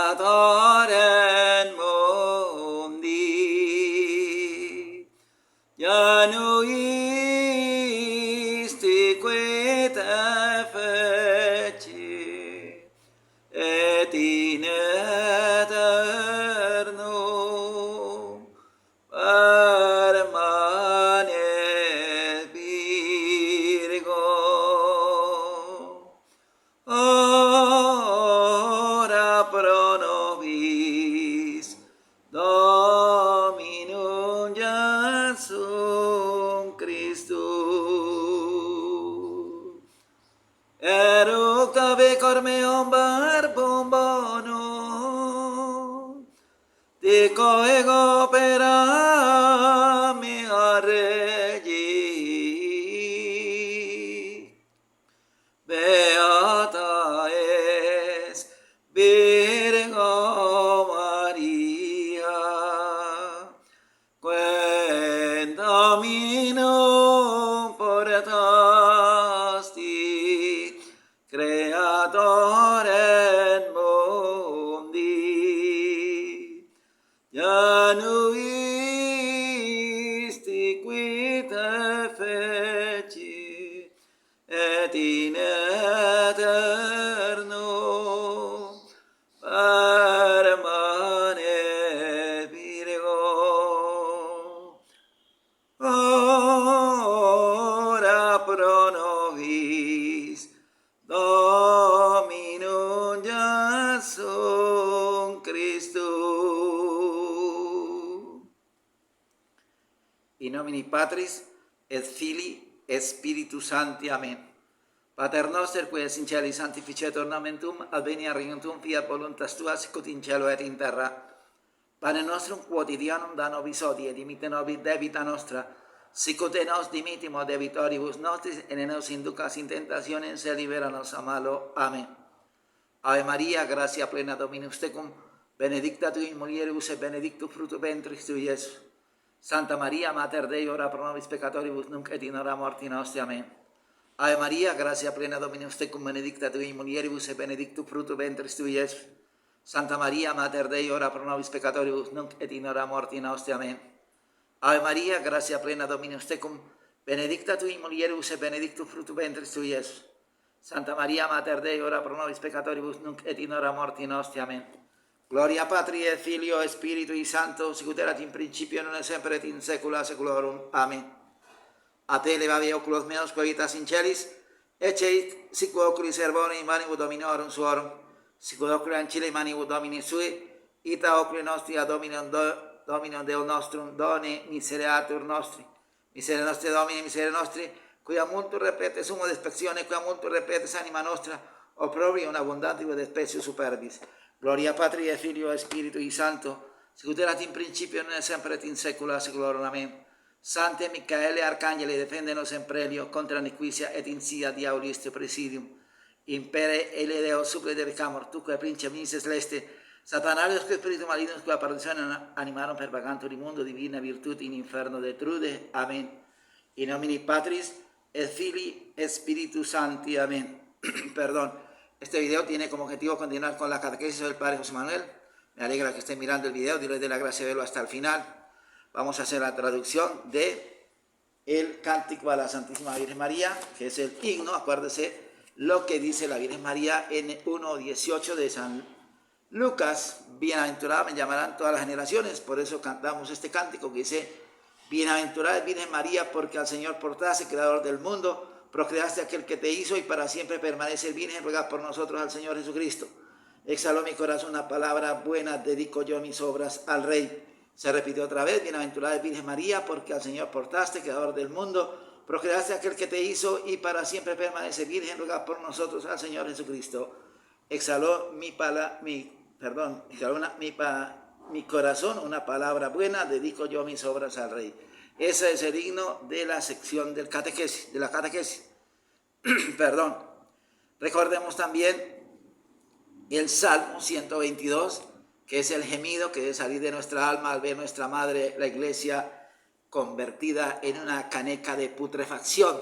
creatorem mundi, januisti queta feci, et in aeternum permanet Virgo. Ora pro nobis Dominum Iesum Christum. Eructa vicor meum verbum bonum, dico ego opera mea Regi. Beata es Virgo Maria, quem Dominum portasti, creatorem mundi, januisti quita feci, et in aeternum permanet Virgo. Ora pro nobis Dominum Iesum Christum. In nomine Patris et Filii et Spiritus Sancti. Amen. Pater noster, qui es in cieli, sanctificetur nomen tuum, adveniat regnum tuum, fiat voluntas tua, sicut in cielo et in terra. Panem nostrum quotidianum da nobis hodie, et dimitte nobis debita nostra, sicut et nos dimittimus debitoribus nostris, et ne nos inducas in tentationem, sed libera nos a malo. Amen. Ave Maria, gratia plena Dominus tecum, benedicta tu in mulieribus et benedictus fructus ventris tui, Iesus. Santa Maria, Mater Dei, ora pro nobis peccatoribus, nunc et in hora mortis nostri. Amen. Ave Maria, gratia plena Dominus tecum, benedicta tu in mulieribus et benedictus fructus ventris tui, Iesus. Santa Maria, Mater Dei, ora pro nobis peccatoribus, nunc et in hora mortis nostri. Amen. Ave Maria, gratia plena Dominus tecum, benedicta tu in mulieribus et benedictus fructus ventris tui, Iesus. Santa Maria, Mater Dei, ora pro nobis peccatoribus, nunc et in hora mortis nostri. Amen. Gloria Patri et Filio et Spiritui Sancto, sicut erat in principio, nun et semper et in saecula saeculorum. Amen. A te levavi oculos meos, quae vitas in celis, ecce sic oculi servone in manibus Dominorum suorum, sicut oculi ancilla in manibus Domini sui, ita oculi nostri ad Dominum Deum nostrum, done misereatur nostri. Misere nostri Domini, misere nostri, quia multum repete sumo despectione, quia multum repetes anima nostra, opprobrium un abundantibus despecius superbis. Gloria Patri et Filio et Spiritui Sancto, sicut erat in principio, nun et semper et in saecula saeculorum. Amen. Sante Micaele Arcangeli, defende-nos in prelio contra nequitia et insidia diabolistio presidium. Impere ele Deo supplete pecamur, tuque principes celeste, Satanarios que spiritus malignos que perditionem animarum per vagantur mundo divina virtud in inferno detrude. Amen. In nomine Patris et Filii et Spiritus Sancti. Amen. Perdón. Este video tiene como objetivo continuar con la catequesis del Padre José Manuel. Me alegra que estén mirando el video, Dios les dé la gracia de verlo hasta el final. Vamos a hacer la traducción de el Cántico a la Santísima Virgen María, que es el himno. Acuérdese lo que dice la Virgen María en 1:18 de San Lucas. Bienaventurada me llamarán todas las generaciones. Por eso cantamos este cántico que dice: Bienaventurada Virgen María, porque al Señor portaste, creador del mundo, procreaste a aquel que te hizo y para siempre permanece virgen, ruega por nosotros al Señor Jesucristo. Exhaló mi corazón una palabra buena, dedico yo mis obras al Rey. Se repitió otra vez: Bienaventurada Virgen María, porque al Señor portaste, creador del mundo, procreaste a aquel que te hizo y para siempre permanece virgen, ruega por nosotros al Señor Jesucristo. Exhaló mi corazón una palabra buena, dedico yo mis obras al Rey. Ese es el himno de la sección del catequesis, de la catequesis. Perdón. Recordemos también el Salmo 122, que es el gemido que debe salir de nuestra alma al ver nuestra madre, la iglesia, convertida en una caneca de putrefacción.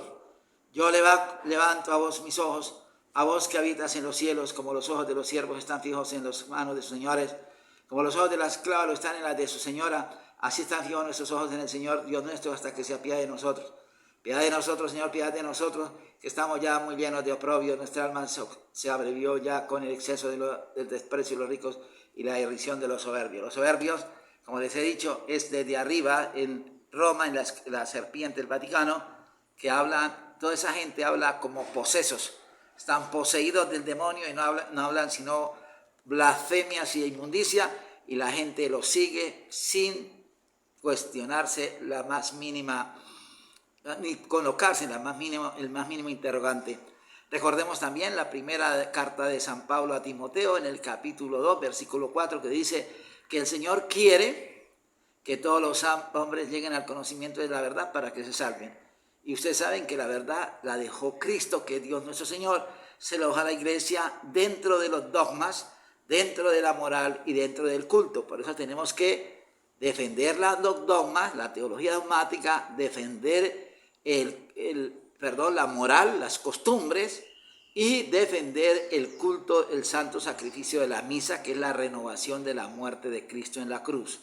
Yo levanto a vos mis ojos A vos que habitas en los cielos, como los ojos de los siervos están fijos en las manos de sus señores, como los ojos de la esclava lo están en las de su señora, así están fijos nuestros ojos en el Señor, Dios nuestro, hasta que se apiade de nosotros. Piedad de nosotros, Señor, piedad de nosotros, que estamos ya muy llenos de oprobio, nuestra alma se abrevió ya con el exceso del desprecio de los ricos y la irrisión de los soberbios. Los soberbios, como les he dicho, es desde arriba, en Roma, en la serpiente del Vaticano, que hablan, toda esa gente habla como posesos, están poseídos del demonio y no hablan sino blasfemias y inmundicia, y la gente los sigue sin cuestionarse la más mínima, ni colocarse en el más mínimo interrogante. Recordemos también la primera carta de San Pablo a Timoteo en el capítulo 2, versículo 4, que dice que el Señor quiere que todos los hombres lleguen al conocimiento de la verdad para que se salven. Y ustedes saben que la verdad la dejó Cristo, que es Dios nuestro Señor, se lo dejó a la iglesia dentro de los dogmas, dentro de la moral y dentro del culto. Por eso tenemos que defender los dogmas, la teología dogmática, defender la moral, las costumbres, y defender el culto, el santo sacrificio de la misa, que es la renovación de la muerte de Cristo en la cruz.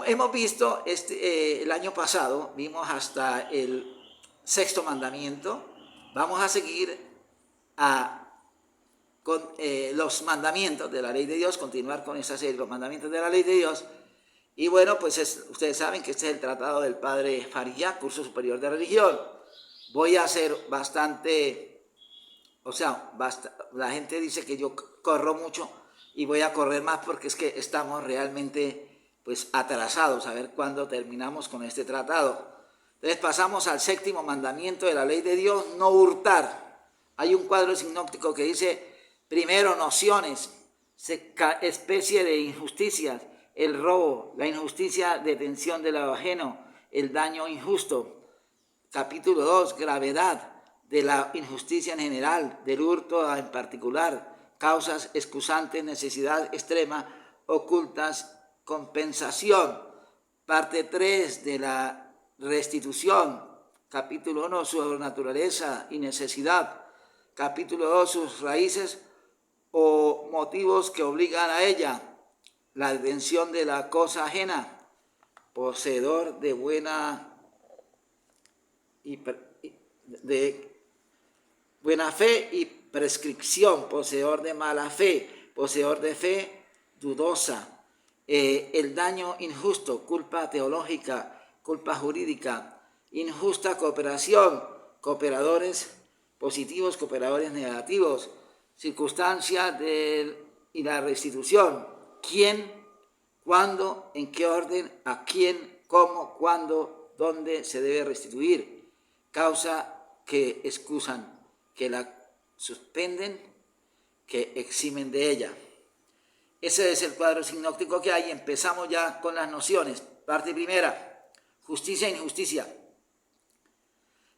Hemos visto, el año pasado, vimos hasta el sexto mandamiento. Vamos a seguir con los mandamientos de la ley de Dios, continuar con esa serie, los mandamientos de la ley de Dios. Y bueno, pues ustedes saben que este es el tratado del padre Faría, curso superior de religión. Voy a hacer bastante, la gente dice que yo corro mucho y voy a correr más porque es que estamos realmente pues atrasados a ver cuándo terminamos con este tratado. Entonces pasamos al séptimo mandamiento de la ley de Dios, no hurtar. Hay un cuadro sinóptico que dice, primero, nociones, especie de injusticias, el robo, la injusticia, detención de lo ajeno, el daño injusto. Capítulo 2, gravedad de la injusticia en general, del hurto en particular, causas excusantes, necesidad extrema, ocultas, compensación. Parte 3 de la restitución. Capítulo 1, su naturaleza y necesidad. Capítulo 2, sus raíces o motivos que obligan a ella. La detención de la cosa ajena. Poseedor de buena fe y prescripción, poseedor de mala fe, poseedor de fe dudosa, el daño injusto, culpa teológica, culpa jurídica, injusta cooperación, cooperadores positivos, cooperadores negativos, circunstancias y la restitución, quién, cuándo, en qué orden, a quién, cómo, cuándo, dónde se debe restituir, causa que excusan, que la suspenden, que eximen de ella. Ese es el cuadro sinóptico que hay. Empezamos ya con las nociones. Parte primera, justicia e injusticia.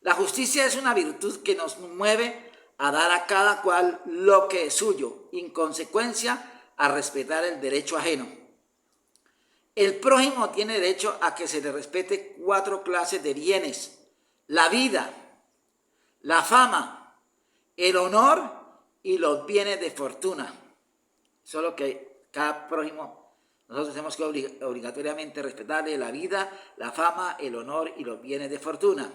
La justicia es una virtud que nos mueve a dar a cada cual lo que es suyo, en consecuencia a respetar el derecho ajeno. El prójimo tiene derecho a que se le respete 4 clases de bienes: la vida, la fama, el honor y los bienes de fortuna. Solo que cada prójimo, nosotros tenemos que obligatoriamente respetarle la vida, la fama, el honor y los bienes de fortuna.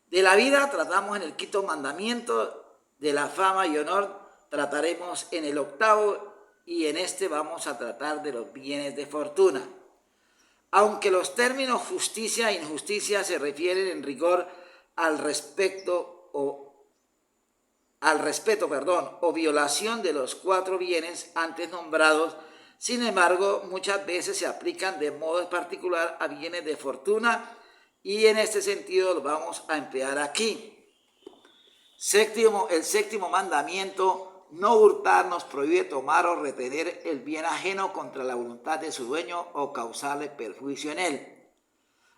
De la vida tratamos en el 5º mandamiento, de la fama y honor trataremos en el 8º, y en este vamos a tratar de los bienes de fortuna. Aunque los términos justicia e injusticia se refieren en rigor al respeto o violación de los 4 bienes antes nombrados, sin embargo, muchas veces se aplican de modo particular a bienes de fortuna, y en este sentido lo vamos a emplear aquí. El 7º mandamiento, no hurtar, nos prohíbe tomar o retener el bien ajeno contra la voluntad de su dueño o causarle perjuicio en él.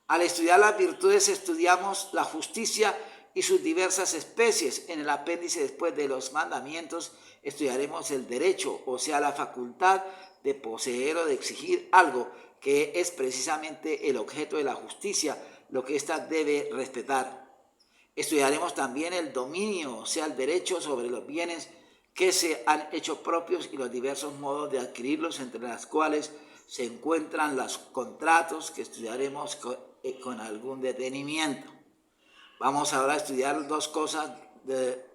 Al estudiar las virtudes estudiamos la justicia y sus diversas especies. En el apéndice, después de los mandamientos, estudiaremos el derecho, o sea, la facultad de poseer o de exigir algo, que es precisamente el objeto de la justicia, lo que ésta debe respetar. Estudiaremos también el dominio, o sea, el derecho sobre los bienes que se han hecho propios y los diversos modos de adquirirlos, entre las cuales se encuentran los contratos, que estudiaremos con algún detenimiento. Vamos ahora a estudiar dos cosas de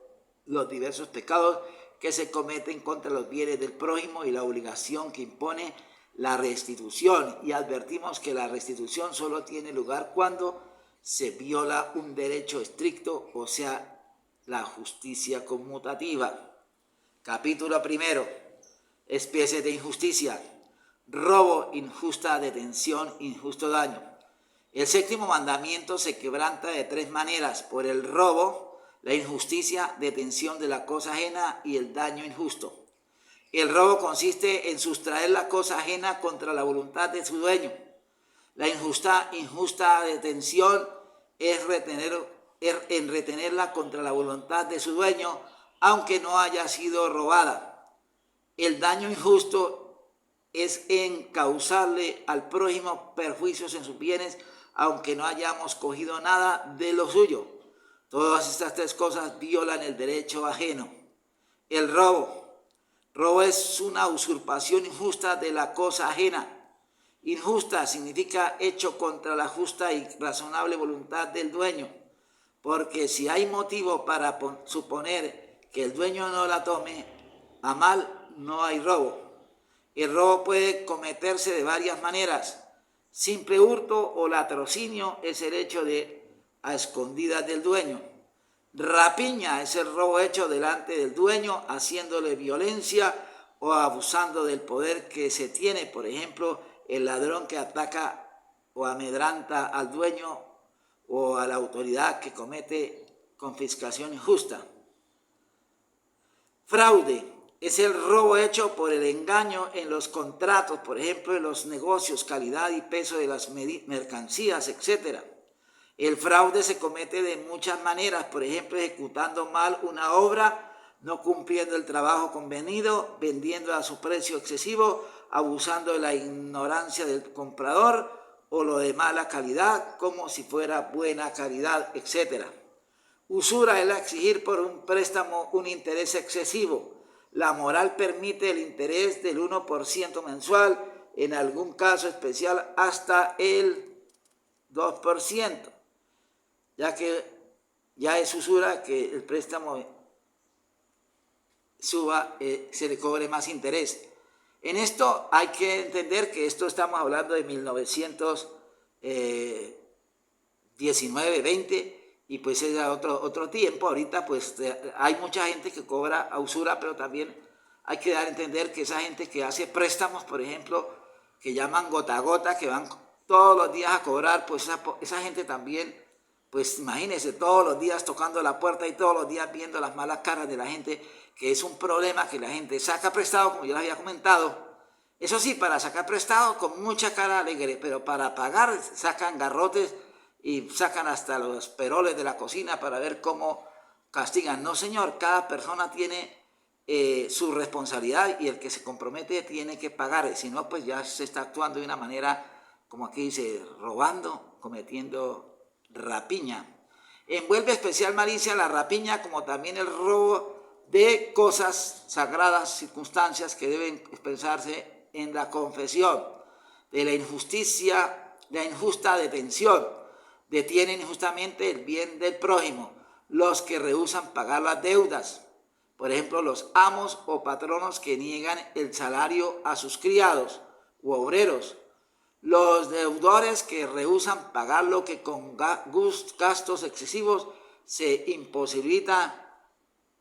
los diversos pecados que se cometen contra los bienes del prójimo y la obligación que impone la restitución. Y advertimos que la restitución solo tiene lugar cuando se viola un derecho estricto, o sea, la justicia conmutativa. Capítulo primero. Especies de injusticia. Robo, injusta detención, injusto daño. El séptimo mandamiento se quebranta de tres maneras: por el robo, la injusticia, detención de la cosa ajena y el daño injusto. El robo consiste en sustraer la cosa ajena contra la voluntad de su dueño. La injusta detención es retenerla contra la voluntad de su dueño, aunque no haya sido robada. El daño injusto es en causarle al prójimo perjuicios en sus bienes, aunque no hayamos cogido nada de lo suyo. Todas estas tres cosas violan el derecho ajeno. El robo. Robo es una usurpación injusta de la cosa ajena. Injusta significa hecho contra la justa y razonable voluntad del dueño, porque si hay motivo para suponer que el dueño no la tome a mal, no hay robo. El robo puede cometerse de varias maneras. Simple hurto o latrocinio es el hecho a escondidas del dueño. Rapiña es el robo hecho delante del dueño, haciéndole violencia o abusando del poder que se tiene. Por ejemplo, el ladrón que ataca o amedrenta al dueño o a la autoridad que comete confiscación injusta. Fraude es el robo hecho por el engaño en los contratos, por ejemplo, en los negocios, calidad y peso de las mercancías, etc. El fraude se comete de muchas maneras, por ejemplo, ejecutando mal una obra, no cumpliendo el trabajo convenido, vendiendo a su precio excesivo, abusando de la ignorancia del comprador o lo de mala calidad, como si fuera buena calidad, etc. Usura es exigir por un préstamo un interés excesivo. La moral permite el interés del 1% mensual, en algún caso especial hasta el 2%, ya que ya es usura que el préstamo suba, se le cobre más interés. En esto hay que entender que esto estamos hablando de 1919, 20, y pues era otro tiempo. Ahorita pues hay mucha gente que cobra a usura, pero también hay que dar a entender que esa gente que hace préstamos, por ejemplo, que llaman gota a gota, que van todos los días a cobrar, pues esa gente también, pues imagínense, todos los días tocando la puerta y todos los días viendo las malas caras de la gente, que es un problema que la gente saca prestado, como yo les había comentado. Eso sí, para sacar prestado con mucha cara alegre, pero para pagar sacan garrotes y sacan hasta los peroles de la cocina para ver cómo castigan. No, señor, cada persona tiene su responsabilidad y el que se compromete tiene que pagar. Si no, pues ya se está actuando de una manera, como aquí dice, robando, cometiendo rapiña. Envuelve especial malicia la rapiña, como también el robo de cosas sagradas, circunstancias que deben expresarse en la confesión. De la injusticia, la injusta detención. Detienen injustamente el bien del prójimo. Los que rehúsan pagar las deudas. Por ejemplo, los amos o patronos que niegan el salario a sus criados u obreros. Los deudores que rehúsan pagar lo que con gastos excesivos se imposibilita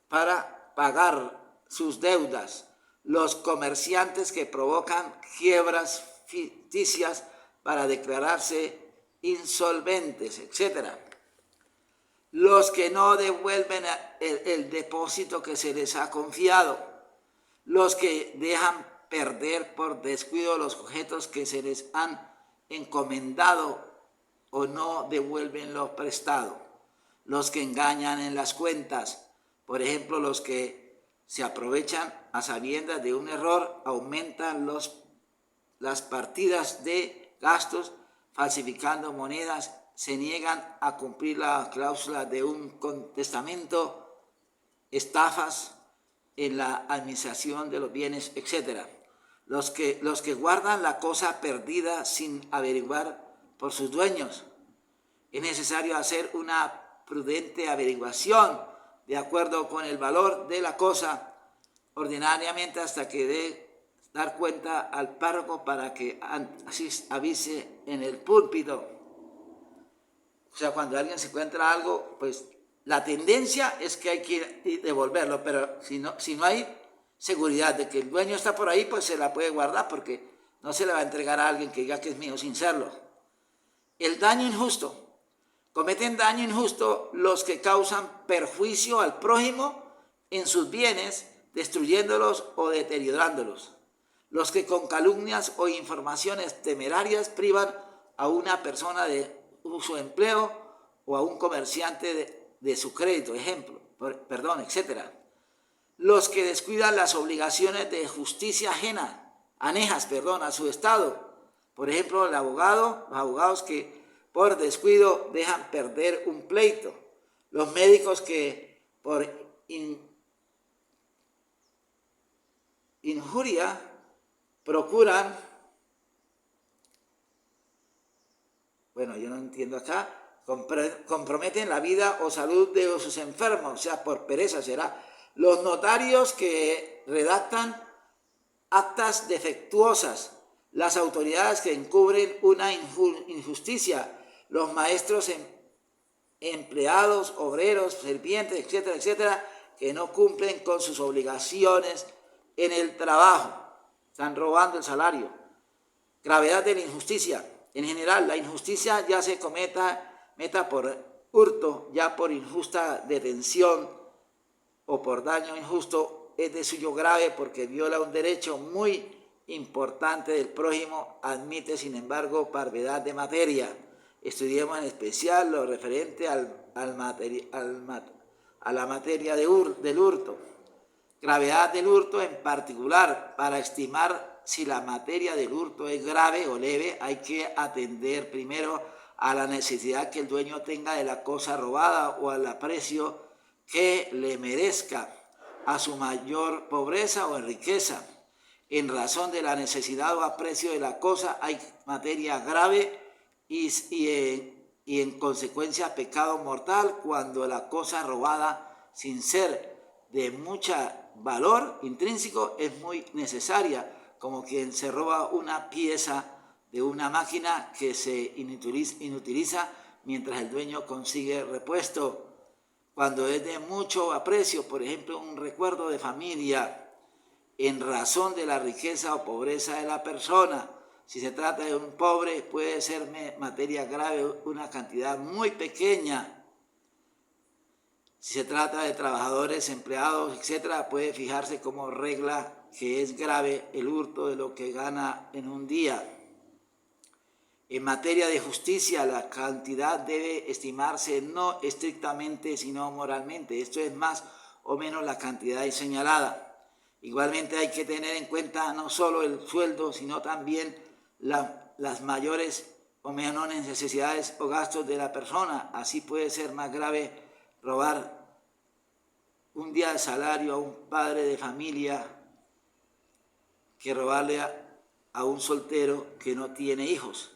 para pagar sus deudas. Los comerciantes que provocan quiebras ficticias para declararse insolventes, etc. Los que no devuelven el depósito que se les ha confiado. Los que dejan perder por descuido los objetos que se les han encomendado o no devuelven lo prestado. Los que engañan en las cuentas, por ejemplo, los que se aprovechan a sabiendas de un error, aumentan las partidas de gastos falsificando monedas se niegan a cumplir la cláusula de un testamento, estafas en la administración de los bienes, etc. Los que guardan la cosa perdida sin averiguar por sus dueños. Es necesario hacer una prudente averiguación de acuerdo con el valor de la cosa, ordinariamente hasta que dé dar cuenta al párroco para que así avise en el púlpito. O sea, cuando alguien se encuentra algo, pues la tendencia es que hay que devolverlo, pero si no hay seguridad de que el dueño está por ahí, pues se la puede guardar porque no se le va a entregar a alguien que diga que es mío sin serlo. El daño injusto. Cometen daño injusto los que causan perjuicio al prójimo en sus bienes, destruyéndolos o deteriorándolos. Los que con calumnias o informaciones temerarias privan a una persona de su empleo o a un comerciante de su crédito, etc. Los que descuidan las obligaciones de justicia anejas a su estado. Por ejemplo, los abogados que por descuido dejan perder un pleito. Los médicos que por injuria procuran, bueno, yo no entiendo acá, comprometen la vida o salud de sus enfermos, o sea, por pereza será. Los notarios que redactan actas defectuosas, las autoridades que encubren una injusticia, los maestros, empleados, obreros, sirvientes, etcétera, etcétera, que no cumplen con sus obligaciones en el trabajo, están robando el salario. Gravedad de la injusticia. En general, la injusticia ya se meta por hurto, ya por injusta detención o por daño injusto, es de suyo grave porque viola un derecho muy importante del prójimo, admite sin embargo parvedad de materia. Estudiemos en especial lo referente a la materia del hurto. Gravedad del hurto en particular. Para estimar si la materia del hurto es grave o leve, hay que atender primero a la necesidad que el dueño tenga de la cosa robada o al aprecio que le merezca, a su mayor pobreza o en riqueza. En razón de la necesidad o aprecio de la cosa hay materia grave y en consecuencia pecado mortal cuando la cosa robada, sin ser de mucho valor intrínseco, es muy necesaria, como quien se roba una pieza de una máquina que se inutiliza mientras el dueño consigue repuesto. Cuando es de mucho aprecio, por ejemplo, un recuerdo de familia, en razón de la riqueza o pobreza de la persona. Si se trata de un pobre, puede ser materia grave una cantidad muy pequeña. Si se trata de trabajadores, empleados, etc., puede fijarse como regla que es grave el hurto de lo que gana en un día. En materia de justicia, la cantidad debe estimarse no estrictamente, sino moralmente. Esto es más o menos la cantidad señalada. Igualmente hay que tener en cuenta no solo el sueldo, sino también las mayores o menores necesidades o gastos de la persona. Así puede ser más grave robar un día de salario a un padre de familia que robarle a un soltero que no tiene hijos.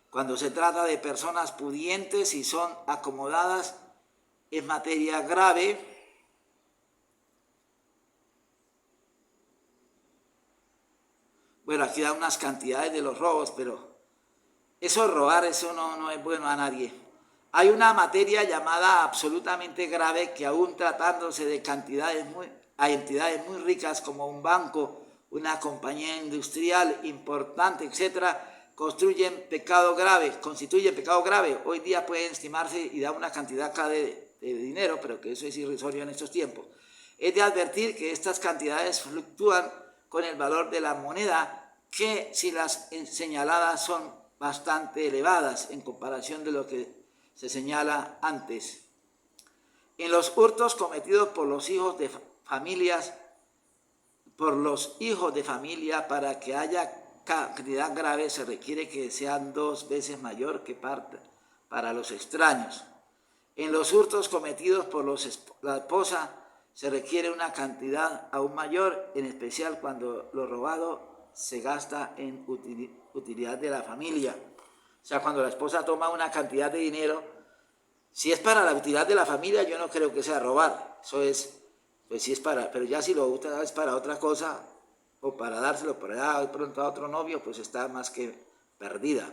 Cuando se trata de personas pudientes y son acomodadas, es materia grave Bueno, aquí da unas cantidades de los robos, pero eso robar, eso no es bueno a nadie. Hay una materia llamada absolutamente grave que aún tratándose de a entidades muy ricas como un banco, una compañía industrial importante, etcétera, constituyen pecado grave. Hoy día pueden estimarse y da una cantidad acá de dinero, pero que eso es irrisorio en estos tiempos. Es de advertir que estas cantidades fluctúan con el valor de la moneda, que si las señaladas son bastante elevadas en comparación de lo que se señala antes. En los hurtos cometidos por los hijos de familia, para que haya cantidad grave se requiere que sean 2 veces mayor que para los extraños. En los hurtos cometidos por la esposa se requiere una cantidad aún mayor, en especial cuando lo robado se gasta en utilidad de la familia. O sea, cuando la esposa toma una cantidad de dinero, si es para la utilidad de la familia, yo no creo que sea robar. Eso es, pues sí es para, pero ya si lo usa es para otra cosa, o para dárselo por allá de pronto a otro novio, pues está más que perdida.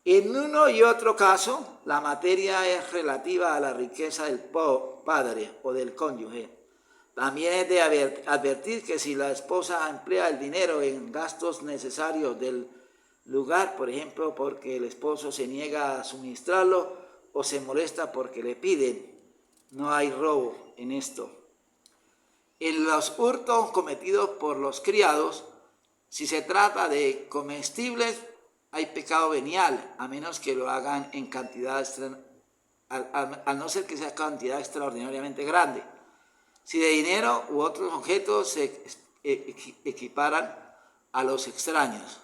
En uno y otro caso, la materia es relativa a la riqueza del padre o del cónyuge. También es de advertir que si la esposa emplea el dinero en gastos necesarios del lugar, por ejemplo, porque el esposo se niega a suministrarlo o se molesta porque le piden, no hay robo en esto. En los hurtos cometidos por los criados, si se trata de comestibles, hay pecado venial, a menos que lo hagan en cantidad, al no ser que sea cantidad extraordinariamente grande. Si de dinero u otros objetos se equiparan a los extraños.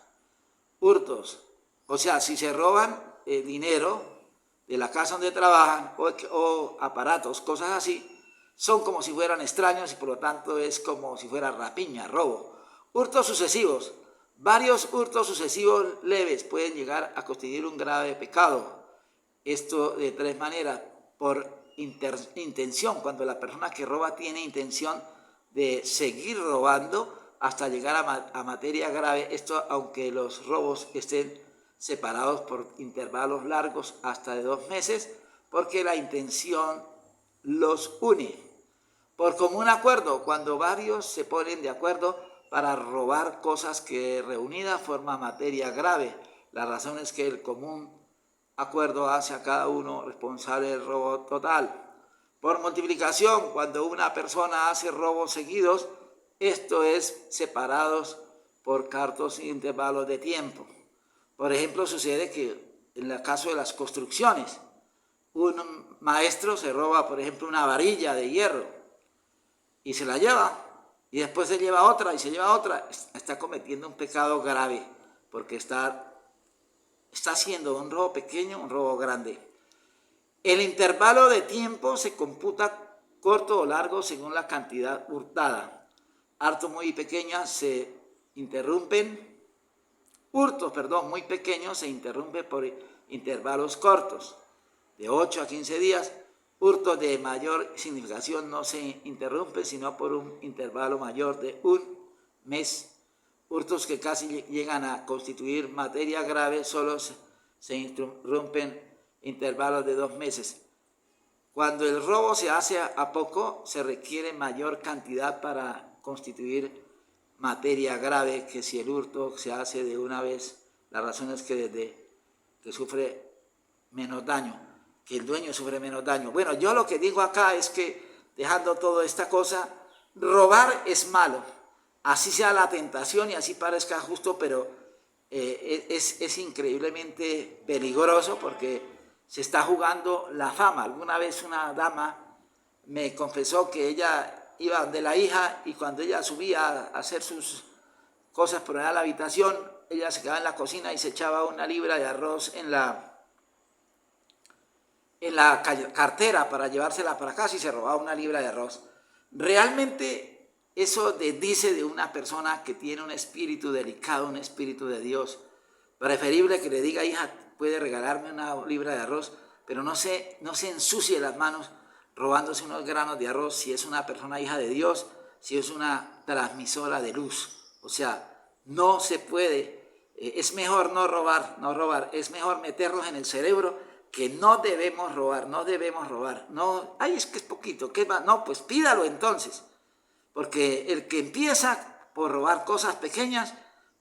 Hurtos, o sea, si se roban dinero de la casa donde trabajan o aparatos, cosas así, son como si fueran extraños y por lo tanto es como si fuera rapiña, robo. Hurtos sucesivos. Varios hurtos sucesivos leves pueden llegar a constituir un grave pecado. Esto de tres maneras: por intención, cuando la persona que roba tiene intención de seguir robando hasta llegar a materia grave, esto aunque los robos estén separados por intervalos largos hasta de 2 meses, porque la intención los une. Por común acuerdo, cuando varios se ponen de acuerdo para robar cosas que reunidas forman materia grave. La razón es que el común acuerdo hace a cada uno responsable del robo total. Por multiplicación, cuando una persona hace robos seguidos, esto es separados por cortos intervalos de tiempo. Por ejemplo, sucede que en el caso de las construcciones, un maestro se roba, por ejemplo, una varilla de hierro y se la lleva, y después se lleva otra y se lleva otra. Está cometiendo un pecado grave porque está haciendo un robo pequeño, un robo grande. El intervalo de tiempo se computa corto o largo según la cantidad hurtada. Hurtos muy pequeños se interrumpen muy pequeños se interrumpen por intervalos cortos, de 8 a 15 días. Hurtos de mayor significación no se interrumpen sino por un intervalo mayor de 1 mes. Hurtos que casi llegan a constituir materia grave solo se interrumpen intervalos de 2 meses. Cuando el robo se hace a poco, se requiere mayor cantidad para constituir materia grave que si el hurto se hace de una vez. La razón es que sufre menos daño, que el dueño sufre menos daño. Bueno, yo lo que digo acá es que, dejando toda esta cosa, robar es malo. Así sea la tentación y así parezca justo, pero es increíblemente peligroso porque se está jugando la fama. Alguna vez una dama me confesó que ella iba donde la hija y cuando ella subía a hacer sus cosas por allá a la habitación, ella se quedaba en la cocina y se echaba 1 libra de arroz en la cartera para llevársela para casa y se robaba 1 libra de arroz. Realmente eso dice de una persona que tiene un espíritu delicado, un espíritu de Dios. Preferible que le diga: hija, puede regalarme 1 libra de arroz, pero no se ensucie las manos robándose unos granos de arroz si es una persona hija de Dios, si es una transmisora de luz. O sea, no se puede, es mejor no robar, es mejor meternos en el cerebro que no debemos robar. No, ay, es que es poquito, ¿qué va? No, pues pídalo entonces, porque el que empieza por robar cosas pequeñas,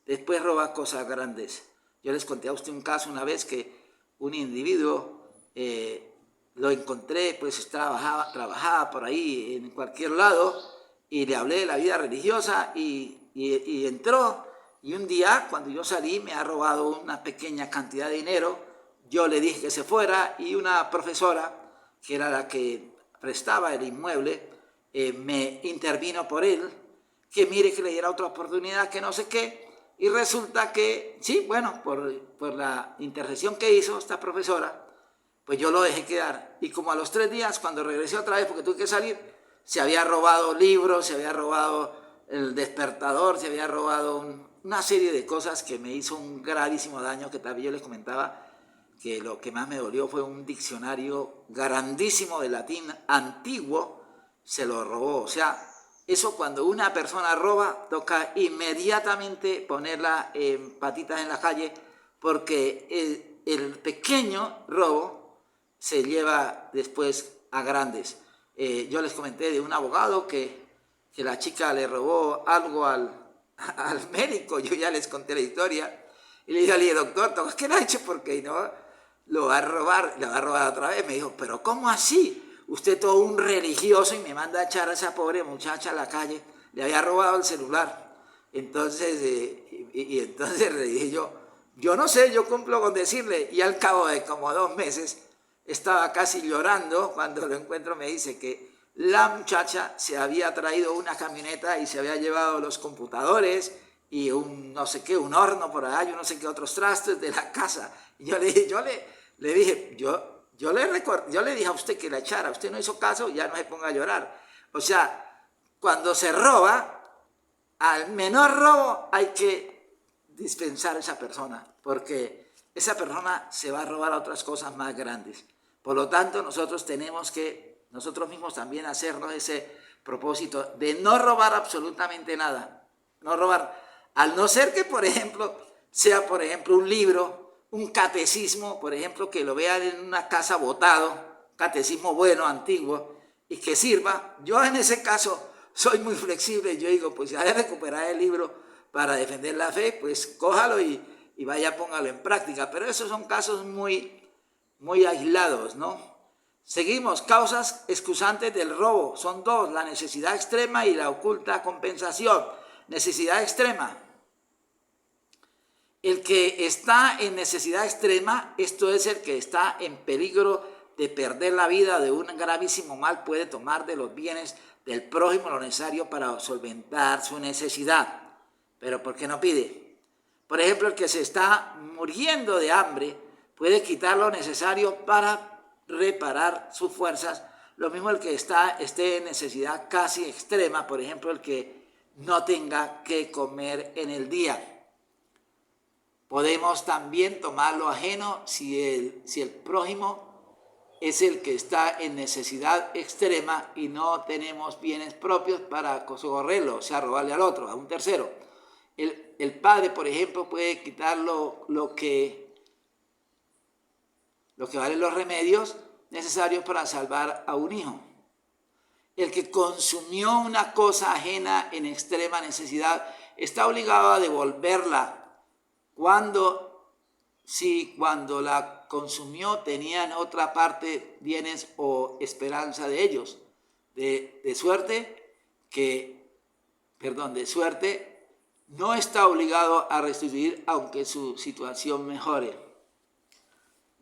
después roba cosas grandes. Yo les conté a usted un caso una vez que un individuo lo encontré, pues trabajaba por ahí en cualquier lado y le hablé de la vida religiosa y entró, y un día cuando yo salí me ha robado una pequeña cantidad de dinero. Yo le dije que se fuera y una profesora, que era la que prestaba el inmueble, me intervino por él, que mire que le diera otra oportunidad, que no sé qué, y resulta que, sí, bueno, por la intercesión que hizo esta profesora, Pues yo lo dejé quedar. Y como a los 3 días, cuando regresé otra vez, porque tuve que salir, se había robado libros, se había robado el despertador, se había robado una serie de cosas que me hizo un gravísimo daño, que también yo les comentaba que lo que más me dolió fue un diccionario grandísimo de latín antiguo, se lo robó. O sea, eso cuando una persona roba, toca inmediatamente ponerla en patitas en la calle, porque el pequeño robo se lleva después a grandes. Yo les comenté de un abogado que la chica le robó algo al médico, yo ya les conté la historia, y le dije, doctor, ¿qué lo ha hecho? Porque no lo va a robar otra vez. Me dijo, pero ¿cómo así? Usted todo un religioso y me manda a echar a esa pobre muchacha a la calle, le había robado el celular. Entonces, entonces le dije yo no sé, yo cumplo con decirle, y al cabo de como 2 meses, estaba casi llorando cuando lo encuentro, me dice que la muchacha se había traído una camioneta y se había llevado los computadores y un no sé qué, un horno por allá, yo no sé qué otros trastes de la casa. Y yo le dije, yo le dije a usted que la echara, usted no hizo caso, ya no se ponga a llorar. O sea, cuando se roba, al menor robo hay que dispensar a esa persona, porque esa persona se va a robar a otras cosas más grandes. Por lo tanto, nosotros tenemos que, nosotros mismos también hacernos ese propósito de no robar absolutamente nada. No robar, al no ser que, por ejemplo, sea, por ejemplo, un libro, un catecismo, por ejemplo, que lo vean en una casa botado, catecismo bueno, antiguo, y que sirva. Yo en ese caso soy muy flexible, yo digo, pues si hay que recuperar el libro para defender la fe, pues cójalo y vaya, póngalo en práctica. Pero esos son casos muy aislados, ¿no? Seguimos, causas excusantes del robo. Son 2, la necesidad extrema y la oculta compensación. Necesidad extrema. El que está en necesidad extrema, esto es el que está en peligro de perder la vida de un gravísimo mal, puede tomar de los bienes del prójimo lo necesario para solventar su necesidad. Pero ¿por qué no pide? Por ejemplo, el que se está muriendo de hambre puede quitar lo necesario para reparar sus fuerzas. Lo mismo el que esté en necesidad casi extrema, por ejemplo, el que no tenga que comer en el día. Podemos también tomar lo ajeno si el prójimo es el que está en necesidad extrema y no tenemos bienes propios para socorrerlo, o sea, robarle al otro, a un tercero. El padre, por ejemplo, puede quitar lo que valen los remedios necesarios para salvar a un hijo. El que consumió una cosa ajena en extrema necesidad está obligado a devolverla cuando la consumió tenía en otra parte bienes o esperanza de ellos, de suerte no está obligado a restituir aunque su situación mejore.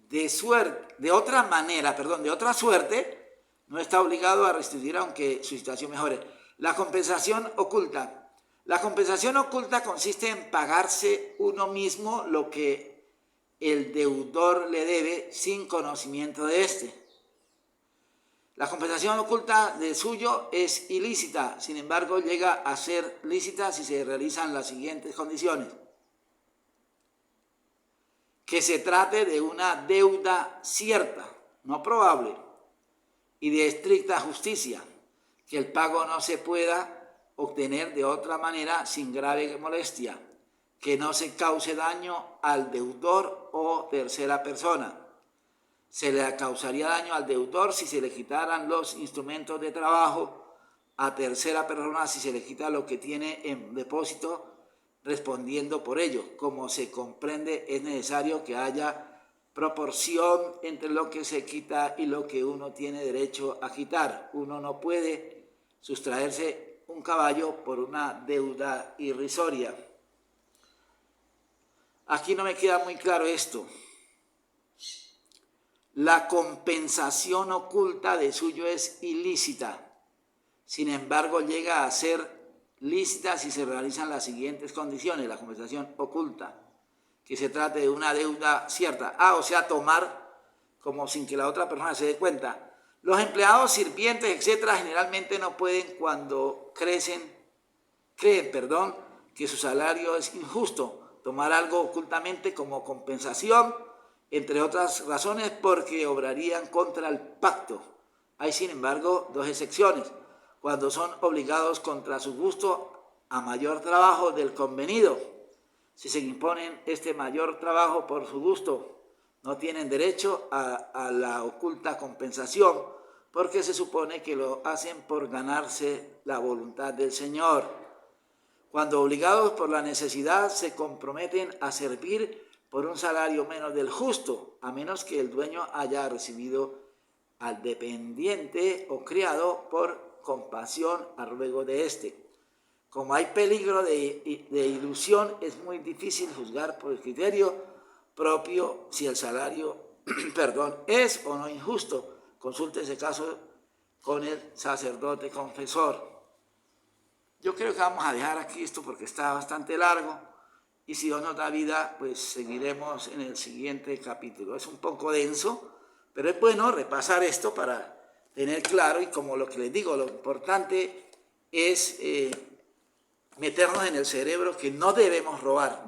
De otra suerte, no está obligado a restituir aunque su situación mejore. La compensación oculta. La compensación oculta consiste en pagarse uno mismo lo que el deudor le debe sin conocimiento de éste. La compensación oculta de suyo es ilícita, sin embargo llega a ser lícita si se realizan las siguientes condiciones. Que se trate de una deuda cierta, no probable, y de estricta justicia, que el pago no se pueda obtener de otra manera sin grave molestia, que no se cause daño al deudor o tercera persona. Se le causaría daño al deudor si se le quitaran los instrumentos de trabajo, a tercera persona si se le quita lo que tiene en depósito, respondiendo por ello. Como se comprende, es necesario que haya proporción entre lo que se quita y lo que uno tiene derecho a quitar. Uno no puede sustraerse un caballo por una deuda irrisoria. Aquí no me queda muy claro esto. La compensación oculta de suyo es ilícita. Sin embargo, llega a ser lícita si se realizan las siguientes condiciones. La compensación oculta, que se trate de una deuda cierta. O sea, tomar como sin que la otra persona se dé cuenta. Los empleados, sirvientes, etcétera, generalmente no pueden cuando creen, que su salario es injusto, tomar algo ocultamente como compensación, entre otras razones porque obrarían contra el pacto. Hay, sin embargo, dos excepciones: cuando son obligados contra su gusto a mayor trabajo del convenido. Si se imponen este mayor trabajo por su gusto, no tienen derecho a la oculta compensación, porque se supone que lo hacen por ganarse la voluntad del Señor. Cuando obligados por la necesidad se comprometen a servir por un salario menos del justo, a menos que el dueño haya recibido al dependiente o criado por compasión a ruego de éste. Como hay peligro de ilusión, es muy difícil juzgar por el criterio propio si el salario es o no injusto. Consulte ese caso con el sacerdote confesor. Yo creo que vamos a dejar aquí esto porque está bastante largo, y si Dios nos da vida, pues seguiremos en el siguiente capítulo. Es un poco denso, pero es bueno repasar esto para tener claro, y como lo que les digo, lo importante es meternos en el cerebro que no debemos robar,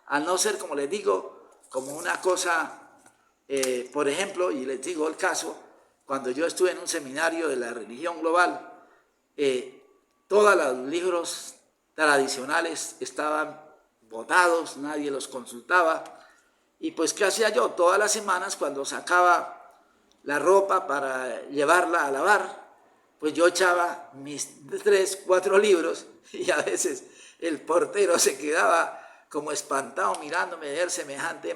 a no ser, como les digo, como una cosa, por ejemplo, y les digo el caso, cuando yo estuve en un seminario de la religión global, todos los libros tradicionales estaban botados, nadie los consultaba, y pues ¿qué hacía yo? Todas las semanas, cuando sacaba la ropa para llevarla a lavar, pues yo echaba mis 3, 4 libros, y a veces el portero se quedaba como espantado mirándome ver semejante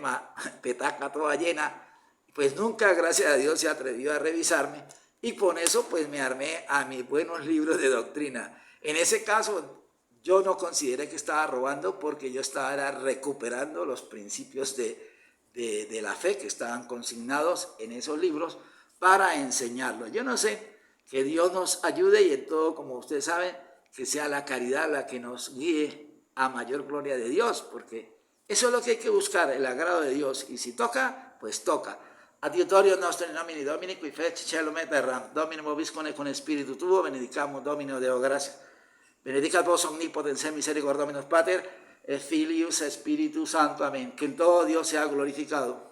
petaca toda llena. Pues nunca, gracias a Dios, se atrevió a revisarme, y con eso pues me armé a mis buenos libros de doctrina. En ese caso yo no consideré que estaba robando, porque yo estaba recuperando los principios de la fe que estaban consignados en esos libros para enseñarlos. Yo no sé, que Dios nos ayude, y en todo, como ustedes saben, que sea la caridad la que nos guíe a mayor gloria de Dios, porque eso es lo que hay que buscar, el agrado de Dios, y si toca, pues toca. Adiutorio nostro in nomine Domini, qui feci cielo et terra, Domine vobiscone con Spiritu tuo, benedicamus Domino Deo gratia. Benedicat vos omnipotens et misericordiamus Pater, et Filius et Spiritus Sancto. Amén. Que en todo Dios sea glorificado.